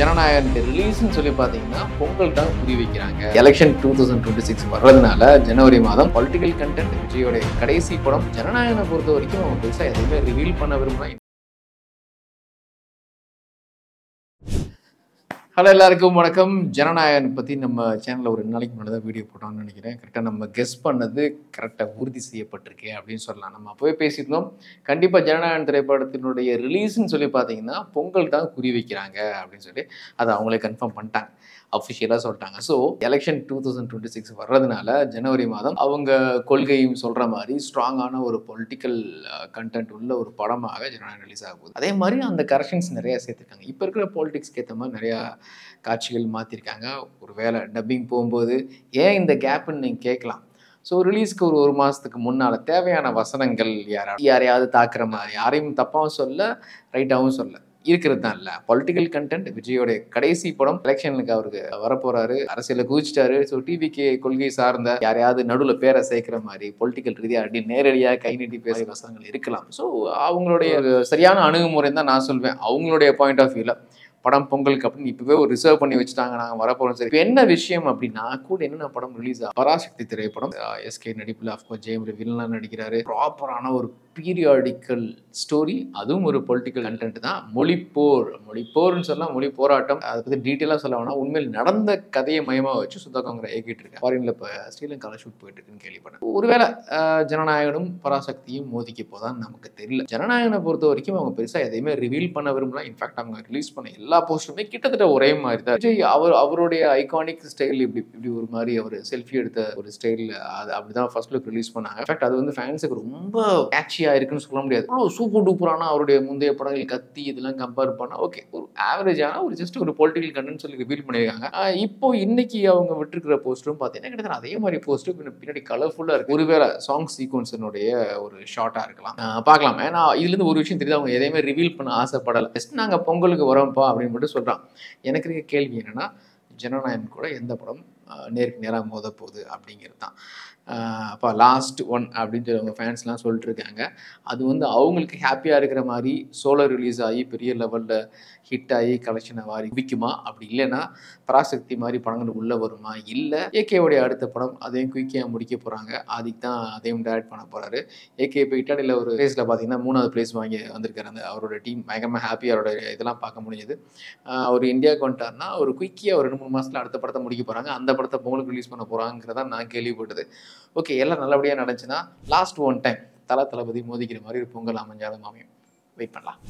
ஜனநாயகனுக்கு ரிலீஸ்னு சொல்லி பார்த்தீங்கன்னா பொங்கல் தான் புரிய வைக்கிறாங்க. எலெக்ஷன் 2026 வர்றதுனால ஜனவரி மாதம் பொலிட்டிக்கல் கண்டென்ட் விஜயோட கடைசி படம் ஜனநாயகனை பொறுத்த வரைக்கும் அவங்க பெருசாக எதுவுமே ரிவீல் பண்ண விரும்புகிறாங்க. ஹலோ எல்லாருக்கும் வணக்கம். ஜனநாயகன் பற்றி நம்ம சேனலில் ஒரு 2 நாளைக்கு முன்னாடி தான் வீடியோ போட்டோம்னு நினைக்கிறேன். கரெக்டாக நம்ம கெஸ் பண்ணது கரெக்டாக உறுதி செய்யப்பட்டிருக்கு அப்படின்னு சொல்லலாம். நம்ம அப்போவே பேசியிருந்தோம், கண்டிப்பாக ஜனநாயகன் திரைப்படத்தினுடைய ரிலீஸ்ன்னு சொல்லி பார்த்தீங்கன்னா பொங்கல் தான் குறி வைக்கிறாங்க அப்படின்னு சொல்லி அதை அவங்களே கன்ஃபார்ம் பண்ணிட்டாங்க, அஃபிஷியலாக சொல்லிட்டாங்க. ஸோ எலெக்ஷன் 2026 வர்றதுனால ஜனவரி மாதம் அவங்க கொள்கையும் சொல்கிற மாதிரி ஸ்ட்ராங்கான ஒரு பொலிட்டிக்கல் கண்டென்ட் உள்ள ஒரு படமாக ஜனநாயகம் ரிலீஸ் ஆக போகுது. அதே மாதிரி அந்த கரெக்ஷன்ஸ் நிறையா சேர்த்துருக்காங்க. இப்போ இருக்கிற பாலிடிக்ஸ்க்கு ஏற்ற மாதிரி நிறையா காட்சிகள் மாற்றிருக்காங்க. ஒரு வேளை டப்பிங் போகும்போது ஏன் இந்த கேப்புன்னு நீங்கள் கேட்கலாம். ஸோ ரிலீஸ்க்கு ஒரு மாதத்துக்கு முன்னால் தேவையான வசனங்கள் யாரையாவது தாக்குற மாதிரி, யாரையும் தப்பாகவும் சொல்ல ரைட்டாகவும் சொல்ல இருக்கிறது தான் இல்லை. பொலிட்டிக்கல் கண்டென்ட் விஜயோடைய கடைசி படம். எலெக்ஷனுக்கு அவருக்கு வரப்போறாரு, அரசியலில் குதிச்சிட்டாரு. ஸோ டிவிக்கு கொள்கை சார்ந்த யாரையாவது நடுவில் பேரை சேர்க்கிற மாதிரி பொலிட்டிக்கல் ரீதியாக அப்படி நேரடியாக கை நீட்டி பேசுகிற வசனங்கள் இருக்கலாம். ஸோ அவங்களுடைய சரியான அணுகுமுறை தான் நான் சொல்வேன். அவங்களுடைய பாயிண்ட் ஆஃப் வியூவில் படம் பொங்கலுக்கு அப்படின்னு இப்பவே ஒரு ரிசர்வ் பண்ணி வச்சுட்டாங்க, நாங்கள் வரப்போறோம். சரி, இப்போ என்ன விஷயம் அப்படின்னா கூட என்னென்ன படம் ரிலீஸ் ஆகும். பராசக்தி திரைப்படம், எஸ்கே நடிப்பில் அஃப்கோர்ஸ் ஜெயம் வில்லனாக நடிக்கிறாரு. ப்ராப்பரான ஒரு பீரியாடிக்கல் ஸ்டோரி, அதுவும் ஒரு பொலிட்டிக்கல் கண்டென்ட் தான். மொழிப்போர்னு சொல்லலாம், மொழி போராட்டம். அதை பற்றி டீட்டெயிலாக சொல்ல வேணா, உண்மையில் நடந்த கதையை மையமாக வச்சு சுதாகங்கரை இயக்கிட்டு இருக்கேன். ஃபாரின்ல இப்போ ஸ்ரீலங்காவில் ஷூட் போயிட்டு இருக்குன்னு கேள்விப்பட்டேன். ஒருவேளை ஜனநாயகனும் பராசக்தியும் மோதிக்க போதான்னு நமக்கு தெரியல. ஜனநாயகனை பொறுத்த வரைக்கும் அவங்க பெருசாக எதையுமே ரிவீல் பண்ண விரும்பலாம். இன்ஃபேக்ட் அவங்க ரிலீஸ் பண்ண எல்லா போஸ்ட்டுமே கிட்டத்தட்ட ஒரே மாதிரி தான். விஜய் அவருடைய ஐகானிக் ஸ்டைல் இப்படி ஒரு மாதிரி அவர் செல்ஃபி எடுத்த ஒரு ஸ்டைல், அது அப்படிதான் ஃபர்ஸ்ட் லுக் ரிலீஸ் பண்ணாங்க. இன்ஃபேக்ட் அது வந்து ஃபேன்ஸுக்கு ரொம்ப கேட்சியா இருக்குன்னு சொல்ல முடியாது. அவ்வளோ சூப்பர் டூப்பரான அவருடைய முந்தைய படங்கள் கத்தி இதெல்லாம் கம்பேர் பண்ணா ஓகே, ஒரு ஆவரேஜான ஒரு ஜஸ்ட் ஒரு பொலிட்டிக்கல் கண்டென்ட் சொல்லி ரிவீல் பண்ணியிருக்காங்க. இப்போ இன்னைக்கு அவங்க விட்டுருக்கிற போஸ்டரும் பார்த்தீங்கன்னா கிட்டத்தட்ட அதே மாதிரி போஸ்ட்டு பின்னாடி கலர்ஃபுல்லாக இருக்கு. ஒருவேளை சாங் சீக்வன்ஸினுடைய ஒரு ஷார்ட்டாக இருக்கலாம், பார்க்கலாம். ஏன்னா இதுலேருந்து ஒரு விஷயம் தெரியுது, அவங்க எதையுமே ரிவீல் பண்ண ஆசைப்படலை. ஜஸ்ட் நாங்கள் பொங்கலுக்கு வரோம்ப்பா அப்படின்னு மட்டும் சொல்கிறான். எனக்கு இருக்க கேள்வி என்னன்னா, ஜனநாயகன் கூட எந்த படம் நேருக்கு நேராக மோத போகுது அப்படிங்கிறது தான். அப்போ லாஸ்ட் ஒன் அப்படின்னு சொல்லி அவங்க ஃபேன்ஸ்லாம் சொல்லிட்டு இருக்காங்க. அது வந்து அவங்களுக்கு ஹாப்பியாக இருக்கிற மாதிரி சோலோ ரிலீஸ் ஆகி பெரிய லெவலில் ஹிட் ஆகி கலெக்ஷனை வாரி குவிக்குமா, அப்படி இல்லைன்னா பராசக்தி மாதிரி படங்கள் உள்ளே வருமா, இல்லை ஏகேவுடைய அடுத்த படம் அதையும் குயிக்காக முடிக்க போகிறாங்க. அதுக்கு தான் அதையும் டைரக்ட் பண்ண போகிறாரு. ஏகே இப்போ இட்டாலியில் ஒரு பிளேஸில் பார்த்தீங்கன்னா 3வது பிளேஸ் வாங்கி வந்திருக்காரு. அந்த அவரோட டீம் பயங்கரமாக ஹாப்பி. அவரோட இதெல்லாம் பார்க்க முடிஞ்சது. அவர் இந்தியாவுக்கு வந்துட்டார்னா ஒரு குயிக்கியாக ஒரு 2-3 மாதத்தில் அடுத்த படத்தை முடிக்க போகிறாங்க. அந்த படத்தை பொங்கலுக்கு ரிலீஸ் பண்ண போகிறாங்கிறதா நான் கேள்விப்பட்டது. ஓகே, எல்லாம் நல்லபடியாக நடந்துச்சுன்னா லாஸ்ட் ஒன் டைம் தளபதி மோதிக்கிற மாதிரி ஒரு பொங்கல் அமைஞ்சாலும் அமையும். வெயிட் பண்ணலாம்.